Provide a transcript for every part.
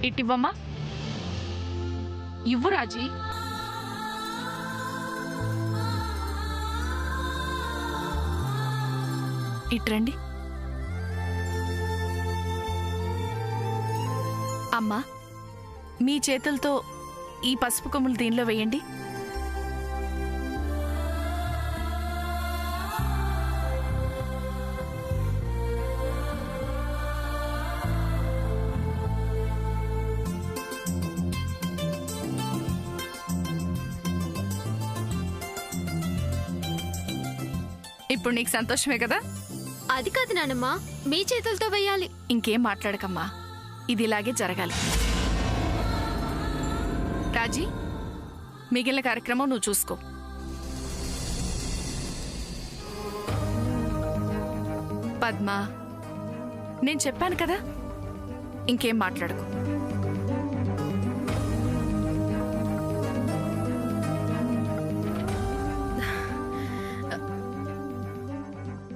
ఇటివ్వమ్మా. ఇవ్వు రాజీ. ఇట్రండి. అమ్మా, మీ చేతులతో ఈ పసుపు కొమ్ములు దీనిలో వేయండి. ఇప్పుడు నీకు సంతోషమే కదా? అది కాదు నానమ్మ, మీ చేతులతో వెయ్యాలి. ఇంకేం మాట్లాడకమ్మా, ఇది ఇలాగే జరగాలి. రాజీ, మిగిలిన కార్యక్రమం నువ్వు చూసుకో. పద్మ, నేను చెప్పాను కదా, ఇంకేం మాట్లాడకు.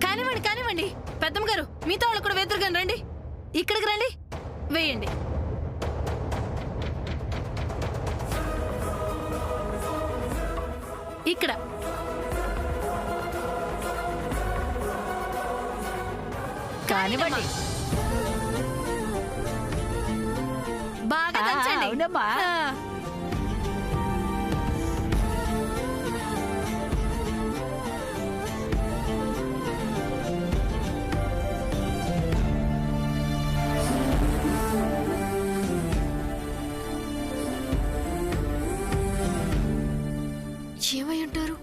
కానివ్వండి కానివ్వండి, పెద్దమ్మ గారు మీతో వాళ్ళు కూడా వేదురుగాని రండి. ఇక్కడికి రండి, వేయండి. ఇక్కడ కానివ్వండి. బాగా దంచండి. అవునమ్మా. ఏమై ఉంటారు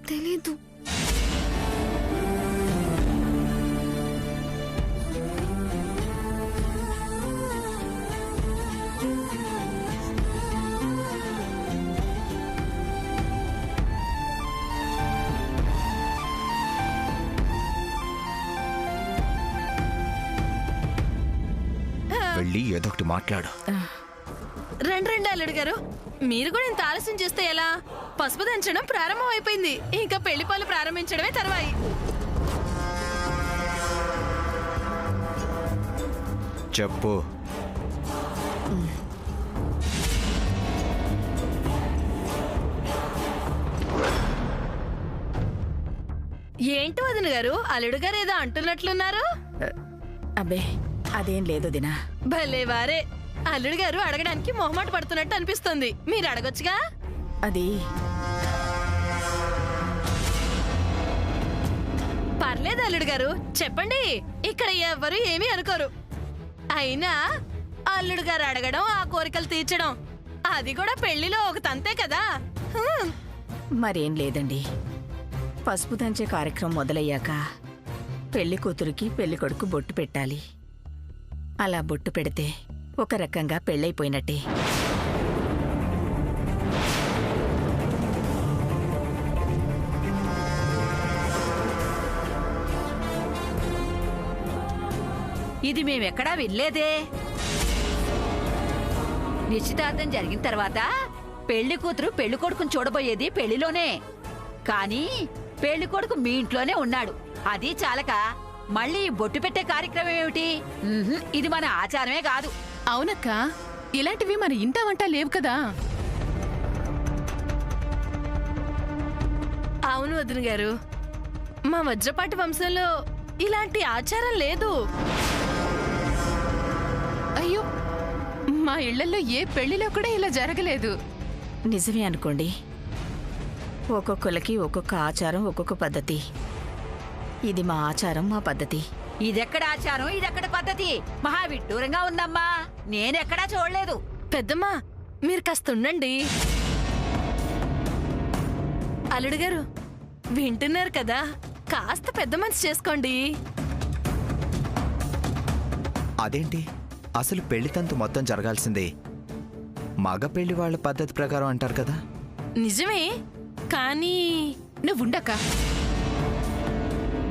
తెలీదు. వెళ్ళి ఏదో ఒకటి మాట్లాడు. రండి రండి అల్లుడు గారు, మీరు కూడా ఇంత ఆలస్యం చేస్తే ఎలా? పసుపు దంచడం ప్రారంభం అయిపోయింది, ఇంకా పెళ్లి పనులు ప్రారంభించడమే తర్వాయి. చెప్పు. ఏంటి వదిన గారు, అల్లుడు గారు ఏదో అంటున్నట్లున్నారు? అబ్బే, అదేం లేదు దినా. భలే వారే, అల్లుడు గారు అడగడానికి మొహమాట పడుతున్నట్టు అనిపిస్తుంది. మీరు అడగొచ్చుగా. అది పర్లేదు అల్లుడు గారు, చెప్పండి. ఇక్కడ ఎవ్వరు ఏమీ అనుకోరు. అయినా అల్లుడు గారు అడగడం, ఆ కోరికలు తీర్చడం, అది కూడా పెళ్లిలో ఒక తంతే కదా. మరేం లేదండి. పసుపు దంచే కార్యక్రమం మొదలయ్యాక పెళ్లి కూతురికి పెళ్లి కొడుకు బొట్టు పెట్టాలి. అలా బొట్టు పెడితే ఒక రకంగా పెళ్ళైపోయినట్టే. ఇది మేమెక్కడా వినలేదే. నిశ్చితార్థం జరిగిన తర్వాత పెళ్లి కూతురు పెళ్లి కొడుకుని చూడబోయేది పెళ్లిలోనే. కానీ పెళ్లి కొడుకు మీ ఇంట్లోనే ఉన్నాడు. అది చాలక మళ్ళీ బొట్టు పెట్టే కార్యక్రమం ఏమిటి? ఇది మన ఆచారమే కాదు. అవునక్క, ఇలాంటివి మన ఇంట వంట లేవు కదా. అవును వదిన గారు, మా వజ్రపాటి వంశంలో ఇలాంటి ఆచారం లేదు. అయ్యో, మా ఇళ్లలో ఏ పెళ్లిలో కూడా ఇలా జరగలేదు. నిజమే అనుకోండి. ఒక్కొక్కరికి ఒక్కొక్క ఆచారం, ఒక్కొక్క పద్ధతి. ఇది మా ఆచారం, మా పద్ధతి. ఇదెక్కడ ఆచారం, ఇదెక్కడ పద్ధతి? మహా విడ్డూరంగా ఉందమ్మా. నేనెక్కడా చూడలేదు. పెద్దమ్మా, మీరు కాస్త ఉండండి. అల్లుడు గారు వింటున్నారు కదా, కాస్త పెద్ద మనసు చేసుకోండి. అదేంటి, అసలు పెళ్లి తంతు మొత్తం జరగాల్సిందే మగ పెళ్లి వాళ్ళ పద్ధతి ప్రకారం అంటారు కదా. నిజమే, కానీ నువ్వుండక్క.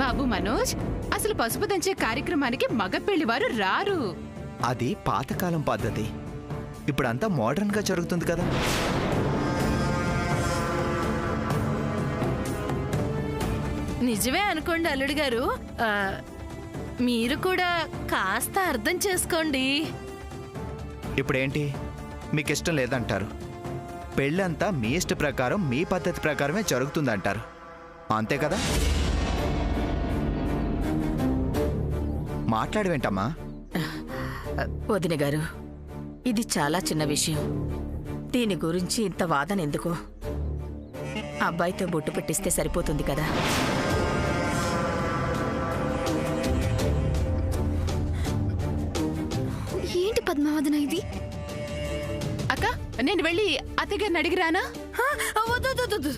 బాబు మనోజ్, అసలు పసుపు దంచే కార్యక్రమానికి మగ పెళ్లివారు రారు. అది పాతకాలం పద్ధతి. ఇప్పుడంతా మోడర్న్ గా జరుగుతుంది కదా. నిజమే అనుకోండి అల్లుడు గారు. మీరు కూడా కాస్త అర్థం చేసుకోండి. ఇప్పుడేంటి మీకు ఇష్టం లేదంటారు, పెళ్ళంతా మీ ఇష్ట ప్రకారం మీ పద్ధతి ప్రకారమే జరుగుతుందంటారు, అంతే కదా? మాట్లాడవేంటమ్మా? వదిన గారు, ఇది చాలా చిన్న విషయం. దీని గురించి ఇంత వాదన ఎందుకు? అబ్బాయితో బొట్టు పెట్టిస్తే సరిపోతుంది కదా. ఏంటి పద్మావదన ఇది? అక్క, నేను వెళ్ళి అత్తగారిని అడిగిరానా? వద్దు, వద్దు, వద్దు.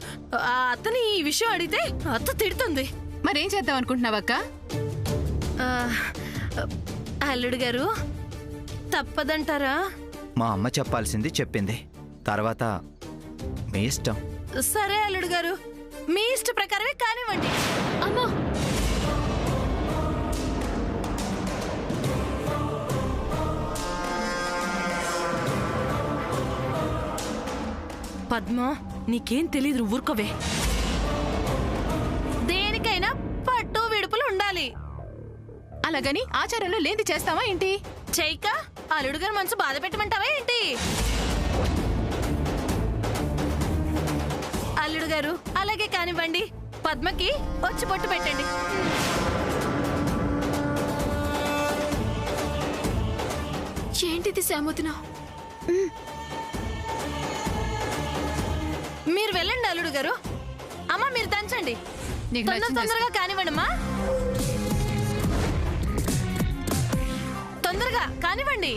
ఆ అత్తని ఈ విషయం అడిగితే అత్త తిడుతుంది. మరేం చేద్దాం అనుకుంటున్నావక్క? ఆ, అల్లుడు గారు తప్పదంటారా? మా అమ్మ చెప్పాల్సింది చెప్పింది, తర్వాత మీ ఇష్టం. సరే అల్లుడు గారు, మీ ఇష్ట ప్రకారమే కానివ్వండి. అమ్మా, పద్మ, నీకేం తెలీదు, ఊరుకోవే. దేనికైనా పట్టు విడుపులు ఉండాలి. అలాగని ఆచారంలో లేని చేస్తావా ఏంటి? చెయ్యక అల్లుడు గారు మనసు బాధ పెట్టమంటావా ఏంటి? అల్లుడు గారు అలాగే కానివ్వండి. పద్మకి వచ్చి బొట్టు పెట్టండి. ఏంటిది శ్యామోదిన? మీరు వెళ్ళండి అల్లుడు గారు. అమ్మ, మీరు దంచండి. నీకు నచ్చింది తొందరగా కానివ్వండి అమ్మా, తొందరగా కానివ్వండి.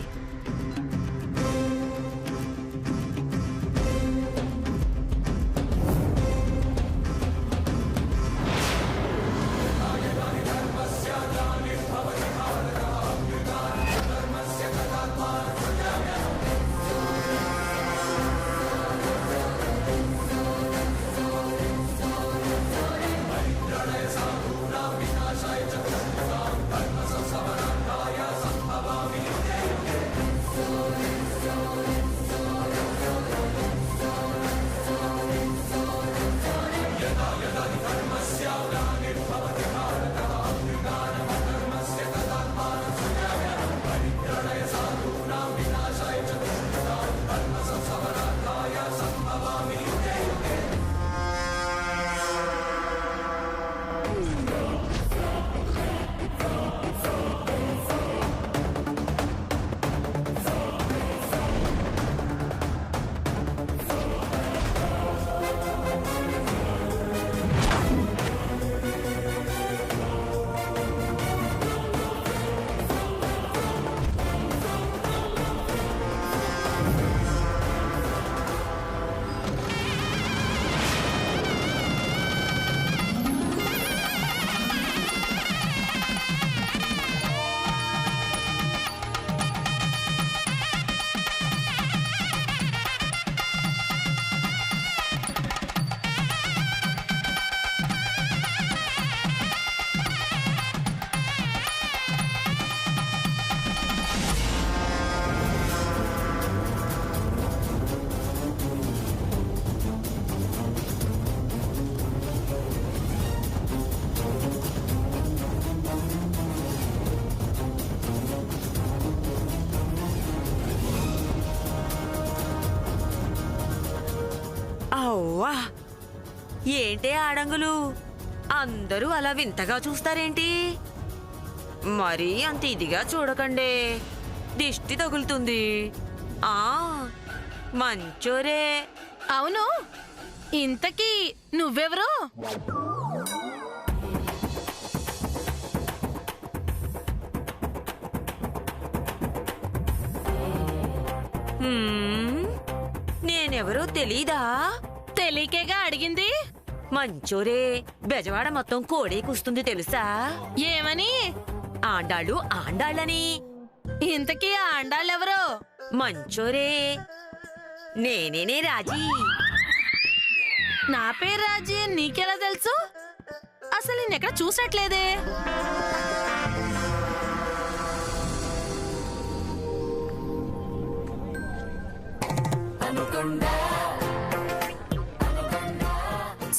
అవ్వా, ఏంటే ఆడంగులు, అందరూ అలా వింతగా చూస్తారేంటి? మరీ అంత ఇదిగా చూడకండే, దిష్టి తగులుతుంది. ఆ మంచోరే. అవును, ఇంతకీ నువ్వెవరు? నేనెవరో తెలీదా? తెలియకేగా అడిగింది. మంచోరే, బెజవాడ మొత్తం కోడే కూస్తుంది తెలుసా? ఏమని? ఆండాళ్ళు ఆండాళ్ళని. ఇంతకీ ఆ ఆండాళ్ళెవరో? మంచోరే, నేనేనే రాజీ. నా పేరు రాజీ అని నీకెలా తెలుసు? అసలు నేనెక్కడ చూసట్లేదే.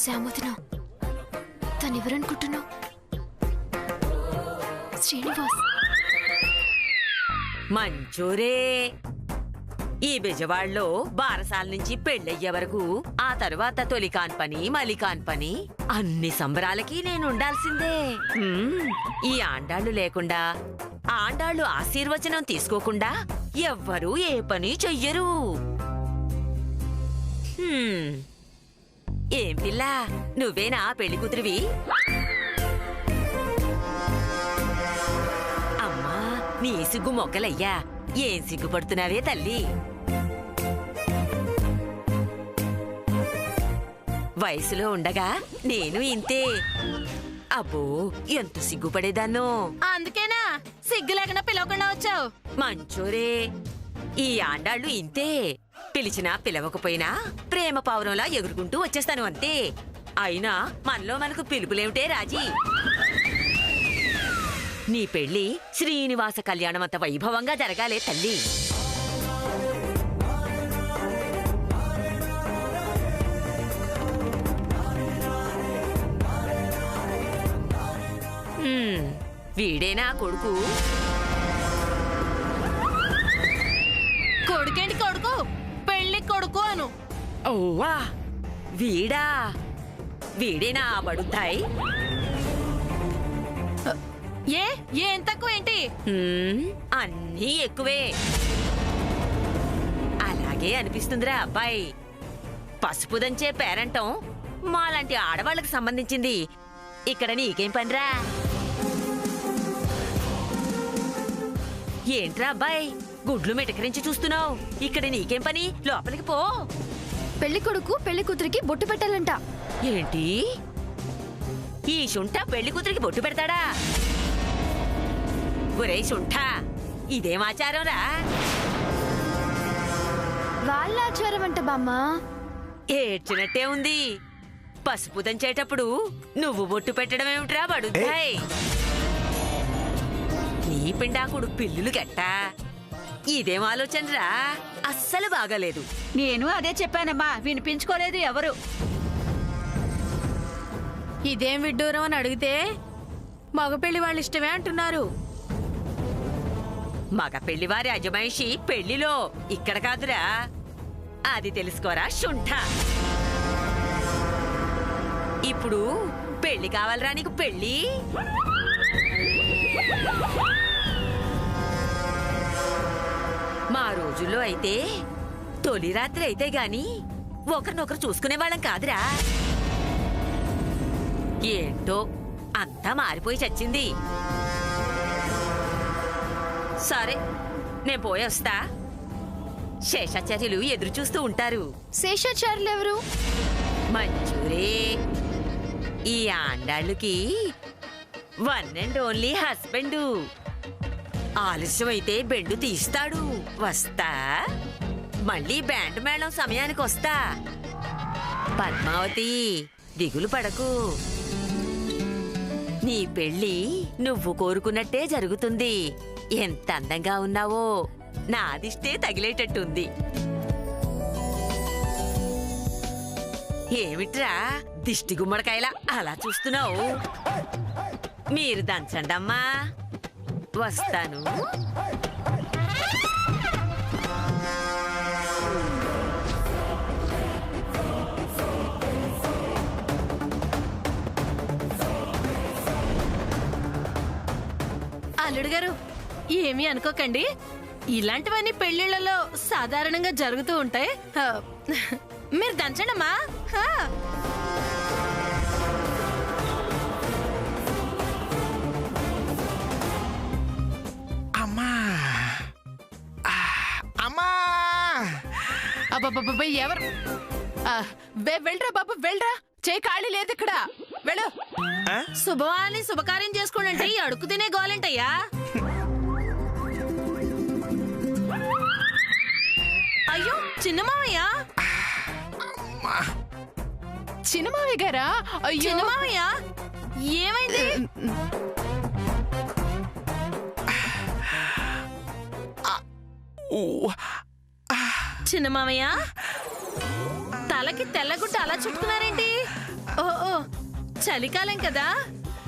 శ్యామోదిన, తనెవరనుకుంటున్నావు? శ్రీనివాస్. మంచోరే, ఈ బెజవాడలో బారసాల నుంచి పెళ్ళయ్యే వరకు ఆ తరువాత తొలికాన్ పని మలికాన్ పని అన్ని సంబరాలకి నేను ఉండాల్సిందే. ఈ ఆండాళ్ళు లేకుండా ఆండాళ్ళు ఆశీర్వచనం తీసుకోకుండా ఎవ్వరూ ఏ పని చెయ్యరు. ఏం పిల్ల, నువ్వేనా పెళ్లి కూతురివి? అమ్మా, నీ సిగ్గు మొగ్గలయ్యా, ఏం సిగ్గుపడుతున్నావే తల్లి? వయసులో ఉండగా నేను ఇంతే. అబ్బో, ఎంత సిగ్గుపడేదాన్నో. అందుకేనా సిగ్గు లేకుండా పిలవకుండా వచ్చావు? మంచోరే, ఈ ఆండాళ్ళు ఇంతే. పిలిచినా పిలవకపోయినా ప్రేమ పావురంలా ఎగురుకుంటూ వచ్చేస్తాను అంతే. అయినా మనలో మనకు పిలుపులేమిటే రాజీ? నీ పెళ్లి శ్రీనివాస కళ్యాణం అంత వైభవంగా జరగాలే తల్లి. వీడేనా కొడుకు? కొడుకేంటి కొడుకు, పెళ్లి కొడుకు అను. ఓవా, వీడా? వీడేనా బడుతాయి? ఏం తక్కువ ఏంటి? అన్నీ ఎక్కువే. అలాగే అనిపిస్తుందిరా అబ్బాయి. పసుపు దంచే పేరంటం మాలాంటి ఆడవాళ్ళకి సంబంధించింది. ఇక్కడ నీకేం పనిరా? ఏంట్రా అబ్బాయి, గుడ్లు మెటకరించి చూస్తున్నావు? ఇక్కడ నీకేం పని? లోపలికి పో. పెళ్లి కొడుకు పెళ్లి కూతురికి బొట్టు పెట్టాలంట. ఏంటి, ఈ శుంఠ పెళ్లి కూతురికి బొట్టు పెడతాడా? ఒరే శుంఠ, ఇదేం ఆచారం రా? వాళ్ళ ఆచారం అంట బామ్మ. ఏడ్చినట్టే ఉంది. పసుపు దంచేటప్పుడు నువ్వు బొట్టు పెట్టడం ఏమిట్రా బడుద్దాయ్? నీ పిండాకుడు పిల్లులు గట్టా. ఇదేం ఆలోచనరా? అస్సలు బాగాలేదు. నేను అదే చెప్పానమ్మా, వినిపించుకోలేదు ఎవరు. ఇదేం విడ్డూరం అని అడిగితే మగ పెళ్లి వాళ్ళు ఇష్టమే అంటున్నారు. మగ పెళ్లివారి అజమాయిషి పెళ్లిలో, ఇక్కడ కాదురా. అది తెలుసుకోరా శుంఠ. ఇప్పుడు పెళ్లి కావాలరా నీకు? పెళ్లి మా రోజుల్లో అయితే తొలి రాత్రి అయితే గాని ఒకరినొకరు చూసుకునే వాళ్ళం కాదురా. ఏంటో అంతా మారిపోయి చచ్చింది. సరే, నేను పోయొస్తా. శేషాచార్యులు ఎదురు చూస్తూ ఉంటారు. శేషాచార్యులు ఎవరు? మంచూరే, ఈ ఆండాళ్ళకి వన్ అండ్ ఓన్లీ హస్బెండు. ఆలస్యమైతే బెండు తీస్తాడు. వస్తా, మళ్ళీ బ్యాండ్ మేళం సమయానికి వస్తా. పద్మావతి, దిగులు పడకు. నీ పెళ్లి నువ్వు కోరుకున్నట్టే జరుగుతుంది. ఎంత అందంగా ఉన్నావో, నాదిష్టే తగిలేటట్టుంది. ఏమిట్రా దిష్టి గుమ్మడికాయలా అలా చూస్తున్నావు? మీరు దంచండమ్మా, వస్తాను. అల్లుడు గారు, ఏమీ అనుకోకండి. ఇలాంటివన్నీ పెళ్లిళ్లలో సాధారణంగా జరుగుతూ ఉంటాయి. మీరు దంచండమ్మా. అమ్మా, అమ్మా, అబ్బబ్బబ్బ, ఎవరు? వెళ్ళరా బాబు, వెళ్ళరా. చేయి ఖాళీ లేదు ఇక్కడ. వెళ్ళు. శుభవాన్ని శుభకార్యం చేసుకోండి. అడుగు తినే గోలంటయ్యా. అయ్యో చిన్నమావయ్య. చిన్నమావయ్య గారా? అయ్యో చిన్నమావయ్య, ఏమైంది? చిన్నమావయ్య, తలకి తెల్లగుడ్డ అలా చుట్టుకున్నారేంటి? ఓ, చలికాలం కదా,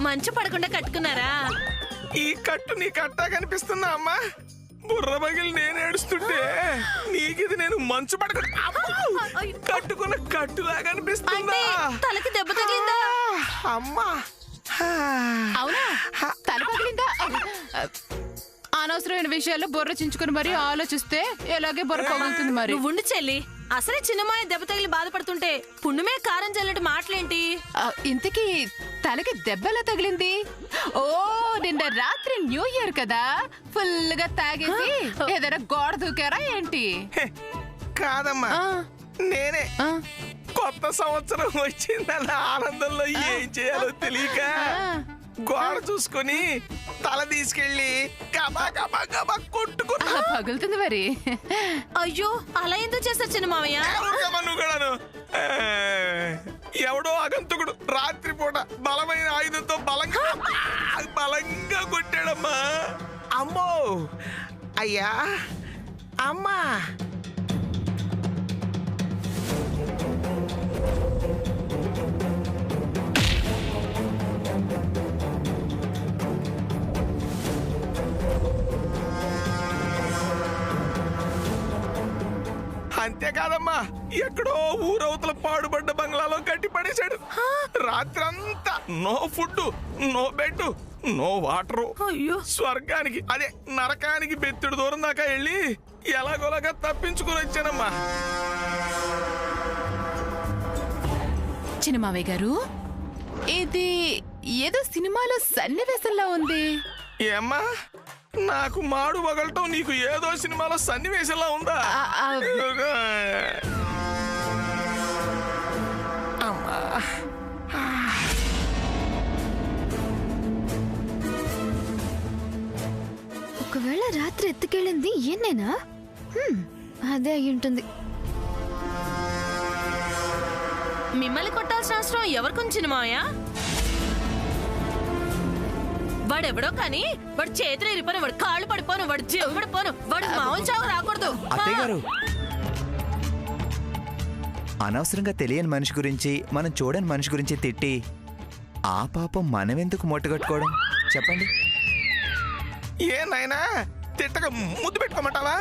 మంచు పడకుండా కట్టుకున్నారా? ఈ కట్టు నీ కట్టా కనిపిస్తుందా అమ్మా? బుర్ర బగిలి నేను ఏడుస్తుంటే నీకు నేను మంచు పడక కట్టుకున్న కట్టులాగా అనిపిస్తుందా? తలకి దెబ్బ తగిలిందా? అమ్మా అవునా తల పగిలిందా? అనవసరమైన విషయాల్లో బుర్ర చించుకుని మరీ ఆలోచిస్తే ఎలాగే బుర్ర పగులుతుంది మరి. నువ్వు ఉండి చెల్లి, అసలే చిన్నమాయ దెబ్బ తగిలి బాధపడుతుంటే పుణ్యమే కారం చల్లటి మాటలేంటి? ఇంతకీ తలకి దెబ్బలా తగిలింది? ఓ నిన్న రాత్రి న్యూ ఇయర్ కదా, ఫుల్ గా తాగేసి ఏదైనా గోడ దూకారా ఏంటి? కాదమ్మా, నేనే కొత్త సంవత్సరం వచ్చిందన్న ఆనందంలో ఏం చేయాలో తెలియక గోడ చూసుకొని తల తీసుకెళ్లి గబా గబా గబా కొట్టుకున్నా. పగులుతుంది మరి. అయ్యో అలా ఎందుకు చేస్తారు చిన్న మావయ్య? ఎవడో అగంతుకుడు రాత్రిపూట బలమైన ఆయుధంతో బలంగా కొట్టాడమ్మా. అమ్మో అయ్యా అమ్మా. అంతేకాదమ్మా, ఎక్కడో ఊరవతల పాడుబడ్డ బంగ్లాలో కట్టి పడేశాడు. రాత్రంతా no food, no bed, no water. స్వర్గానికి అదే నరకానికి బెత్తుడు దూరం దాకా వెళ్ళి ఎలాగోలాగా తప్పించుకుని వచ్చానమ్మా. చిన్నమావయ్య గారు, ఇది ఏదో సినిమాలో సన్నివేశంలా ఉంది. ఏమ్మా, నాకు మాడు వగలటం నీకు ఏదో సినిమాలో సన్నివేశంలా ఉందా? అమ్మా, ఒకవేళ రాత్రి ఎత్తుకెళ్ళింది ఏనేనా? అదే అయి ఉంటుంది. మిమ్మల్ని కొట్టాల్సిన అవసరం ఎవరికి చిన్న మావయ్య? వాడెవడో కానీ వాడు చేతులు ఇరిపోను, వాడు కాళ్ళు పడిపోను, వాడు పడిపోను, వాడు మామూలు చావు రాకూడదు. అత్తయ్య గారు, అనవసరంగా తెలియని మనిషి గురించి, మనం చూడని మనిషి గురించి తిట్టి ఆ పాపం మనమెందుకు మొట్టగట్టుకోవడం చెప్పండి. ఏ నాయనా, తిట్టక ముద్దు పెట్టుకోమంటావా?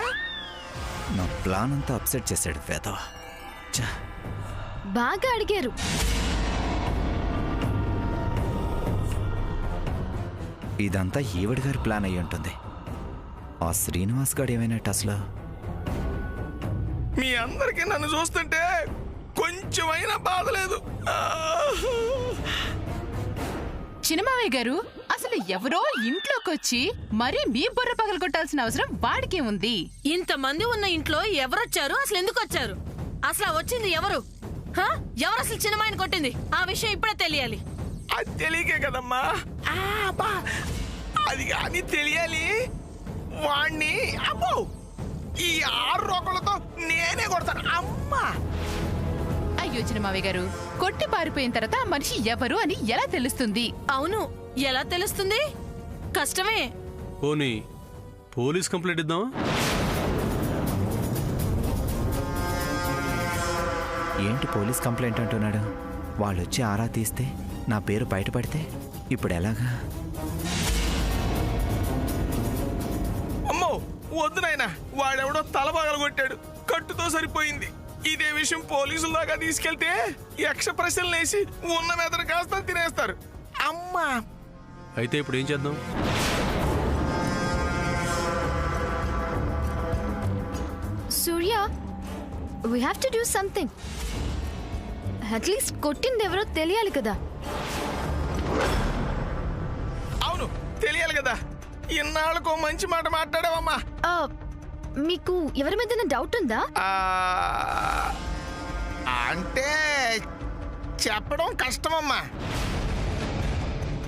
నా ప్లాన్ అంతా అప్సెట్ చేశాడు వేద. బాగా అడిగారు. ఇదంతా ఈవిడ గారి ప్లాన్ అయ్యి ఉంటుంది. ఆ శ్రీనివాస్ గారు ఏమైనా అసలు? మీ అందరికీ నన్ను చూస్తుంటే కొంచెమైనా బాధ లేదు. చిన్నమావయ్య గారు, అసలు ఎవరో ఇంట్లోకి వచ్చి మరీ మీ బుర్ర పగలు కొట్టాల్సిన అవసరం వాడికే ఉంది. ఇంతమంది ఉన్న ఇంట్లో ఎవరొచ్చారు? అసలు ఎందుకు వచ్చారు? అసలు వచ్చింది ఎవరు? ఎవరు అసలు చిన్నమాయని కొట్టింది? ఆ విషయం ఇప్పుడే తెలియాలి. అది తెలియకే కదమ్మా. అది కానీ తెలియాలి. వాణ్ణి అమ్మో ఈ 6 రోకలతో నేనే కొడతాను. అమ్మా, అయ్యో చిన్నమావయ్య గారు, కొట్టి పారిపోయిన తర్వాత ఆ మనిషి ఎవరు అని ఎలా తెలుస్తుంది? అవును, ఎలా తెలుస్తుంది? కష్టమే. పోనీ పోలీస్ కంప్లైంట్ ఇద్దాం. ఏంటి పోలీస్ కంప్లైంట్ అంటున్నాడు? వాళ్ళు వచ్చి ఆరా తీస్తే నా పేరు బయటపడితే ఇప్పుడు ఎలాగా? అమ్మో వద్దు నాయనా, వాడెవడో తల పగలు కొట్టాడు, కట్టుతో సరిపోయింది. ఇదే విషయం పోలీసుల దాకా తీసుకెళ్తే యక్ష ప్రశ్నలు వేసి ఉన్న మెదడు కాస్త తినేస్తారు. అమ్మా, అయితే ఇప్పుడు ఏం చేద్దాం? సూర్య, we have to do something. At least కొట్టింది ఎవరో తెలియాలి కదా. అవును తెలియాలి కదా. ఇన్నాళ్ళకో మంచి మాట మాట్లాడావమ్మా. మీకు ఎవరి మీద డౌట్ ఉందా? అంటే చెప్పడం కష్టమమ్మా,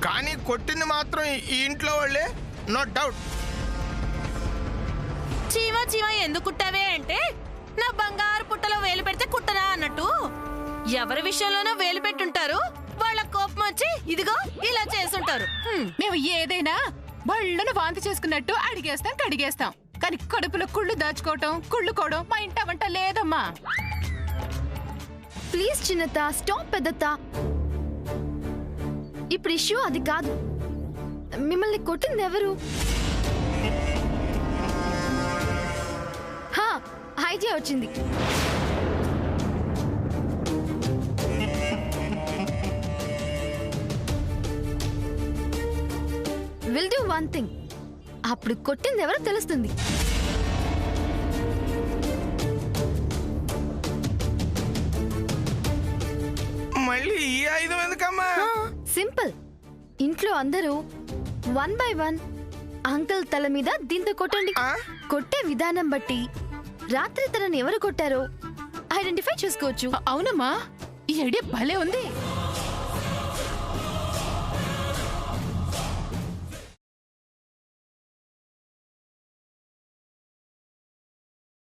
కానీ కొట్టింది మాత్రం ఈ ఇంట్లో వాళ్ళే, నో డౌట్. చీవా చీవా ఎందుకు కుట్టావే అంటే నా బంగారు పుట్టలో వేలు పెడితే కుట్టనా అన్నట్టు ఎవరి విషయంలోనో వేలు పెట్టుంటారు. వాళ్ళ కోపం వచ్చి ఇదిగో ఇలా చేసుంటారు. మేము ఏదైనా బళ్ళను వాంతి చేసుకున్నట్టు అడిగేస్తాం, కడిగేస్తాం. కానీ కడుపులో కుళ్ళు దాచుకోవటం, కుళ్ళుకోవడం మా ఇంట వంట లేదమ్మా. ప్లీజ్ చిన్నత, స్టాప్ పెద్దత. ఇప్పుడు ఇష్యూ అది కాదు. మిమ్మల్ని కొట్టింది ఎవరు? ఐడియా వచ్చింది. Will do one thing. అప్పుడు కొట్టింది ఎవరో తెలుస్తుంది. మళ్ళీ ఈ ఆయుధం ఎందుకమ్మా? సింపుల్. ఇంట్లో అందరూ 1 by 1 అంకుల్ తల మీద దీంతో కొట్టండి. కొట్టే విధానం బట్టి రాత్రి తనని ఎవరు కొట్టారో ఐడెంటిఫై చేసుకోవచ్చు. అవునమ్మా, ఈ ఐడియా భలే ఉంది.